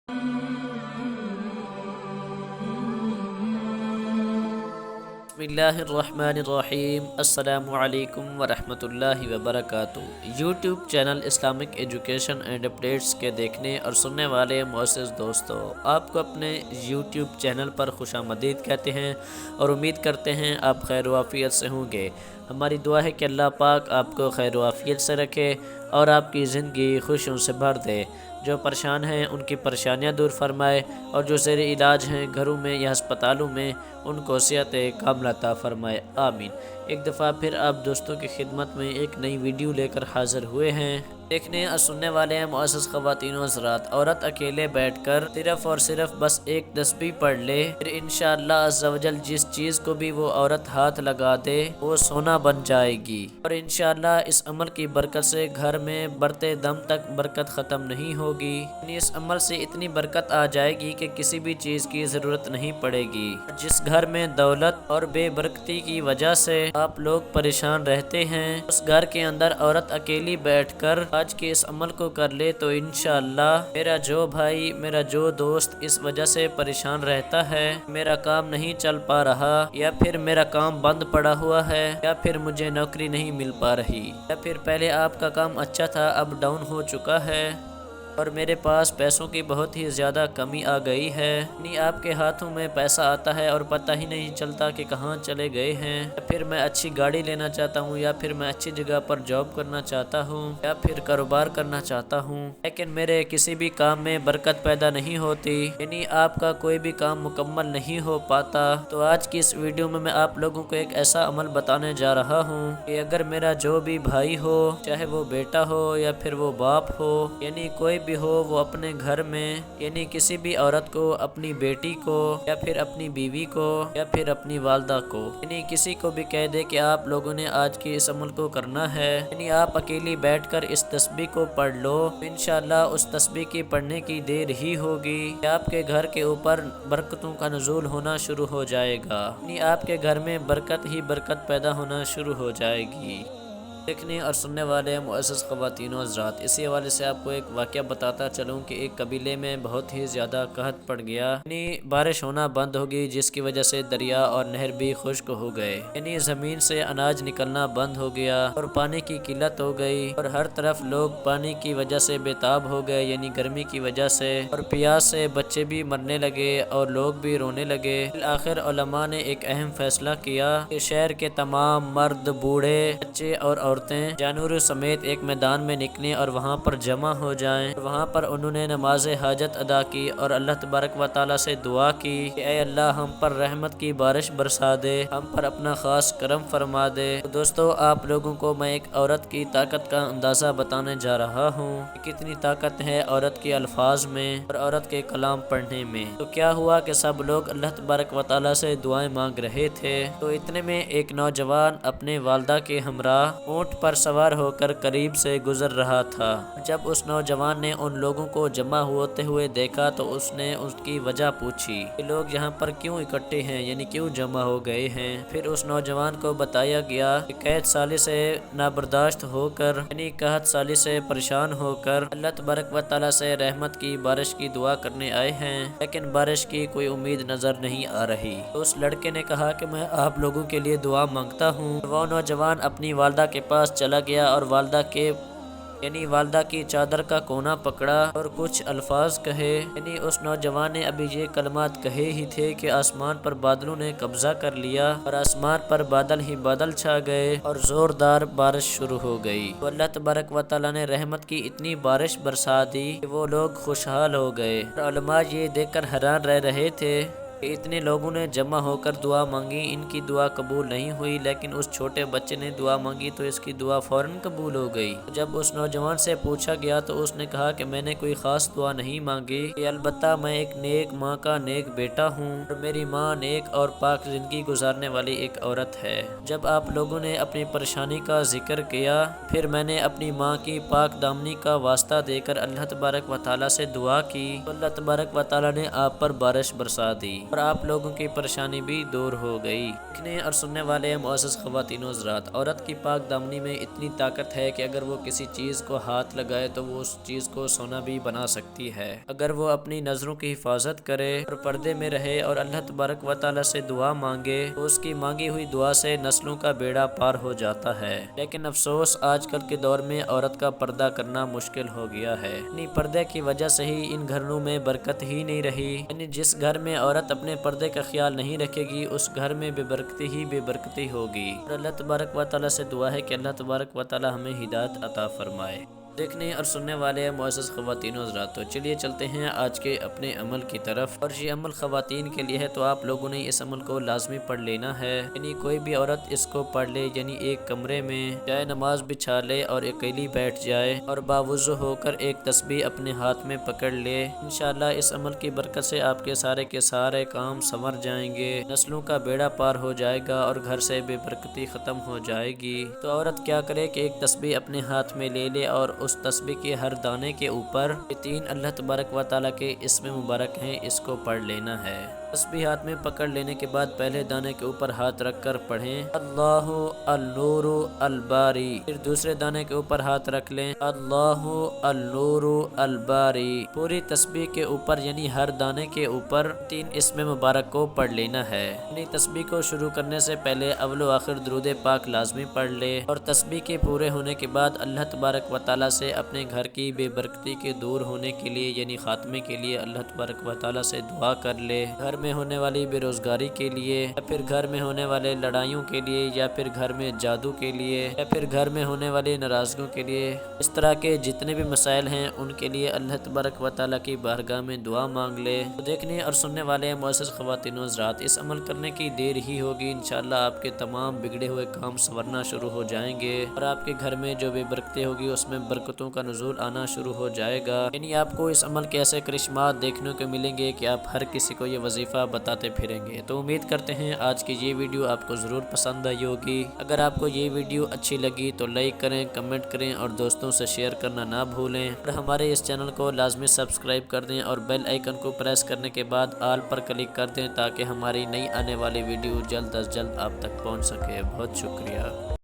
بسم اللہ الرحمن الرحیم۔ السلام علیکم ورحمۃ اللہ وبرکاتہ۔ YouTube channel Islamic education and updates کے دیکھنے اور سننے والے معزز دوستو، آپ کو اپنے یوٹیوب چینل پر خوش آمدید کہتے ہیں اور امید کرتے ہیں آپ خیر و عافیت سے ہوں گے۔ ہماری دعا ہے کہ اللہ پاک آپ کو خیر و عافیت سے رکھے اور آپ کی زندگی خوشیوں سے بھر دے۔ جو پریشان ہیں ان کی پریشانیاں دور فرمائے، اور جو زیر علاج ہیں گھروں میں یا ہسپتالوں میں ان کو صحت کاملہ عطا فرمائے، آمین۔ ایک دفعہ پھر آپ دوستوں کی خدمت میں ایک نئی ویڈیو لے کر حاضر ہوئے ہیں۔ دیکھنے اور سننے والے ہیں معزز خواتین و حضرات، عورت اکیلے بیٹھ کر صرف اور صرف بس ایک تسبیح پڑھ لے، پھر انشاءاللہ عز و جل جس چیز کو بھی وہ عورت ہاتھ لگا دے وہ سونا بن جائے گی، اور انشاءاللہ اس عمل کی برکت سے گھر میں برتے دم تک برکت ختم نہیں ہوگی، یعنی اس عمل سے اتنی برکت آ جائے گی کہ کسی بھی چیز کی ضرورت نہیں پڑے گی۔ جس گھر میں دولت اور بے برکتی کی وجہ سے آپ لوگ پریشان رہتے ہیں، اس گھر کے اندر عورت اکیلی بیٹھ کر آج کے اس عمل کو کر لے تو انشاءاللہ میرا جو بھائی، میرا جو دوست اس وجہ سے پریشان رہتا ہے، میرا کام نہیں چل پا رہا، یا پھر میرا کام بند پڑا ہوا ہے، یا پھر مجھے نوکری نہیں مل پا رہی، یا پھر پہلے آپ کا کام اچھا تھا اب ڈاؤن ہو چکا ہے، اور میرے پاس پیسوں کی بہت ہی زیادہ کمی آ گئی ہے، یعنی آپ کے ہاتھوں میں پیسہ آتا ہے اور پتہ ہی نہیں چلتا کہ کہاں چلے گئے ہیں، یا پھر میں اچھی گاڑی لینا چاہتا ہوں، یا پھر میں اچھی جگہ پر جاب کرنا چاہتا ہوں، یا پھر کاروبار کرنا چاہتا ہوں، لیکن میرے کسی بھی کام میں برکت پیدا نہیں ہوتی، یعنی آپ کا کوئی بھی کام مکمل نہیں ہو پاتا۔ تو آج کی اس ویڈیو میں آپ لوگوں کو ایک ایسا عمل بتانے جا رہا ہوں کہ اگر میرا جو بھی بھائی ہو، چاہے وہ بیٹا ہو یا پھر وہ باپ ہو، یعنی کوئی بھی ہو، وہ اپنے گھر میں یعنی کسی بھی عورت کو، اپنی بیٹی کو یا پھر اپنی بیوی کو یا پھر اپنی والدہ کو، یعنی کسی کو بھی کہہ دے کہ آپ لوگوں نے آج کے اس عمل کو کرنا ہے، یعنی آپ اکیلی بیٹھ کر اس تسبیح کو پڑھ لو، انشاءاللہ اس تسبیح کی پڑھنے کی دیر ہی ہوگی کہ آپ کے گھر کے اوپر برکتوں کا نزول ہونا شروع ہو جائے گا، یعنی آپ کے گھر میں برکت ہی برکت پیدا ہونا شروع ہو جائے گی۔ دیکھنے اور سننے والے معزز خواتین و حضرات، اسی حوالے سے آپ کو ایک واقعہ بتاتا چلوں کہ ایک قبیلے میں بہت ہی زیادہ قحط پڑ گیا، یعنی بارش ہونا بند ہو گئی، جس کی وجہ سے دریا اور نہر بھی خشک ہو گئے، یعنی زمین سے اناج نکلنا بند ہو گیا اور پانی کی قلت ہو گئی، اور ہر طرف لوگ پانی کی وجہ سے بے تاب ہو گئے، یعنی گرمی کی وجہ سے، اور پیاس سے بچے بھی مرنے لگے اور لوگ بھی رونے لگے۔ بالآخر علماء نے ایک اہم فیصلہ کیا کہ شہر کے تمام مرد، بوڑھے، بچے اور عورتیں جانوروں سمیت ایک میدان میں نکلیں اور وہاں پر جمع ہو جائیں، اور وہاں پر انہوں نے نماز حاجت ادا کی اور اللہ تبارک و تعالیٰ سے دعا کی کہ اے اللہ ہم پر رحمت کی بارش برسا دے، ہم پر اپنا خاص کرم فرما دے۔ تو دوستو، آپ لوگوں کو میں ایک عورت کی طاقت کا اندازہ بتانے جا رہا ہوں کہ کتنی طاقت ہے عورت کے الفاظ میں اور عورت کے کلام پڑھنے میں۔ تو کیا ہوا کہ سب لوگ اللہ تبارک و تعالیٰ سے دعائیں مانگ رہے تھے، تو اتنے میں ایک نوجوان اپنے والدہ کے ہمراہ اونٹ پر سوار ہو کر قریب سے گزر رہا تھا۔ جب اس نوجوان نے ان لوگوں کو جمع ہوتے ہوئے دیکھا تو اس نے اس کی وجہ پوچھی کہ لوگ یہاں پر کیوں اکٹھے ہیں، یعنی کیوں جمع ہو گئے ہیں۔ پھر اس نوجوان کو بتایا گیا کہ قحط سالی سے نابرداشت ہو کر، یعنی قحط سالی سے پریشان ہو کر اللہ تبارک و تعالیٰ سے رحمت کی بارش کی دعا کرنے آئے ہیں، لیکن بارش کی کوئی امید نظر نہیں آ رہی۔ تو اس لڑکے نے کہا کہ میں آپ لوگوں کے لیے دعا مانگتا ہوں۔ وہ نوجوان اپنی والدہ کے پاس چلا گیا اور والدہ کی چادر کا کونا پکڑا اور کچھ الفاظ کہے، یعنی اس نوجوان نے ابھی یہ کلمات کہے ہی تھے کہ آسمان پر بادلوں نے قبضہ کر لیا اور آسمان پر بادل ہی بادل چھا گئے اور زوردار بارش شروع ہو گئی۔ تو اللہ تبارک و تعالیٰ نے رحمت کی اتنی بارش برسا دی کہ وہ لوگ خوشحال ہو گئے، اور علماء یہ دیکھ کر حیران رہ رہے تھے کہ اتنے لوگوں نے جمع ہو کر دعا مانگی، ان کی دعا قبول نہیں ہوئی، لیکن اس چھوٹے بچے نے دعا مانگی تو اس کی دعا فوراً قبول ہو گئی۔ جب اس نوجوان سے پوچھا گیا تو اس نے کہا کہ میں نے کوئی خاص دعا نہیں مانگی، کہ البتہ میں ایک نیک ماں کا نیک بیٹا ہوں اور میری ماں نیک اور پاک زندگی گزارنے والی ایک عورت ہے۔ جب آپ لوگوں نے اپنی پریشانی کا ذکر کیا، پھر میں نے اپنی ماں کی پاک دامنی کا واسطہ دے کر اللہ تبارک و تعالیٰ سے دعا کی، تو اللہ تبارک و تعالیٰ نے آپ پر بارش برسا دی۔ اور آپ لوگوں کی پریشانی بھی دور ہو گئی۔ دیکھنے اور سننے والے معزز خواتین و حضرات، عورت کی پاک دامنی میں اتنی طاقت ہے کہ اگر وہ کسی چیز کو ہاتھ لگائے تو وہ اس چیز کو سونا بھی بنا سکتی ہے۔ اگر وہ اپنی نظروں کی حفاظت کرے اور پردے میں رہے اور اللہ تبارک و تعالی سے دعا مانگے تو اس کی مانگی ہوئی دعا سے نسلوں کا بیڑا پار ہو جاتا ہے۔ لیکن افسوس آج کل کے دور میں عورت کا پردہ کرنا مشکل ہو گیا ہے۔ یعنی پردے کی وجہ سے ہی ان گھروں میں برکت ہی نہیں رہی۔ یعنی جس گھر میں عورت اپنے پردے کا خیال نہیں رکھے گی اس گھر میں بے برکتی ہی بے برکتی ہوگی۔ اور اللہ تبارک و تعالی سے دعا ہے کہ اللہ تبارک و تعالی ہمیں ہدایت عطا فرمائے۔ دیکھنے اور سننے والے معزز خواتین و حضرات، تو چلیے چلتے ہیں آج کے اپنے عمل کی طرف۔ اور یہ عمل خواتین کے لیے ہے تو آپ لوگوں نے اس عمل کو لازمی پڑھ لینا ہے۔ یعنی کوئی بھی عورت اس کو پڑھ لے، یعنی ایک کمرے میں جائے نماز بچھا لے اور اکیلی بیٹھ جائے اور باوضو ہو کر ایک تسبیح اپنے ہاتھ میں پکڑ لے، انشاءاللہ اس عمل کی برکت سے آپ کے سارے کام سنور جائیں گے، نسلوں کا بیڑا پار ہو جائے گا اور گھر سے بے برکتی ختم ہو جائے گی۔ تو عورت کیا کرے کہ ایک تسبیح اپنے ہاتھ میں لے لے اور اس تسبیح کے ہر دانے کے اوپر یہ 3 اللہ تبارک و تعالیٰ کے اسم مبارک ہیں، اس کو پڑھ لینا ہے۔ تسبیح ہاتھ میں پکڑ لینے کے بعد پہلے دانے کے اوپر ہاتھ رکھ کر پڑھیں اللہ النور الباری، پھر دوسرے دانے کے اوپر ہاتھ رکھ لیں اللہ النور الباری۔ پوری تسبیح کے اوپر یعنی ہر دانے کے اوپر 3 اسم مبارک کو پڑھ لینا ہے۔ یعنی تسبیح کو شروع کرنے سے پہلے اول و آخر درود پاک لازمی پڑھ لے اور تسبیح کے پورے ہونے کے بعد اللہ تبارک و تعالیٰ سے اپنے گھر کی بے برکتی کے دور ہونے کے لیے یعنی خاتمے کے لیے اللہ تبارک و تعالیٰ سے دعا کر لے۔ گھر میں ہونے والی بے روزگاری کے لیے یا پھر گھر میں ہونے والے لڑائیوں کے لیے یا پھر گھر میں جادو کے لیے یا پھر گھر میں ہونے والی ناراضگیوں کے لیے، اس طرح کے جتنے بھی مسائل ہیں ان کے لیے اللہ تبارک و تعالیٰ کی بارگاہ میں دعا مانگ لے۔ تو دیکھنے اور سننے والے معزز خواتین و حضرات، اس عمل کرنے کی دیر ہی ہوگی، انشاءاللہ آپ کے تمام بگڑے ہوئے کام سنورنا شروع ہو جائیں گے اور آپ کے گھر میں جو بے برکتی ہوگی اس میں برکتوں کا نزول آنا شروع ہو جائے گا۔ یعنی آپ کو اس عمل کے ایسے کرشمات دیکھنے کو ملیں گے کہ آپ ہر کسی کو یہ وظیفہ بتاتے پھریں گے۔ تو امید کرتے ہیں آج کی یہ ویڈیو آپ کو ضرور پسند آئی ہوگی۔ اگر آپ کو یہ ویڈیو اچھی لگی تو لائک کریں، کمنٹ کریں اور دوستوں سے شیئر کرنا نہ بھولیں اور ہمارے اس چینل کو لازمی سبسکرائب کر دیں اور بیل آئیکن کو پریس کرنے کے بعد آل پر کلک کر دیں تاکہ ہماری نئی آنے والی ویڈیو جلد از جلد آپ تک پہنچ سکے۔ بہت شکریہ۔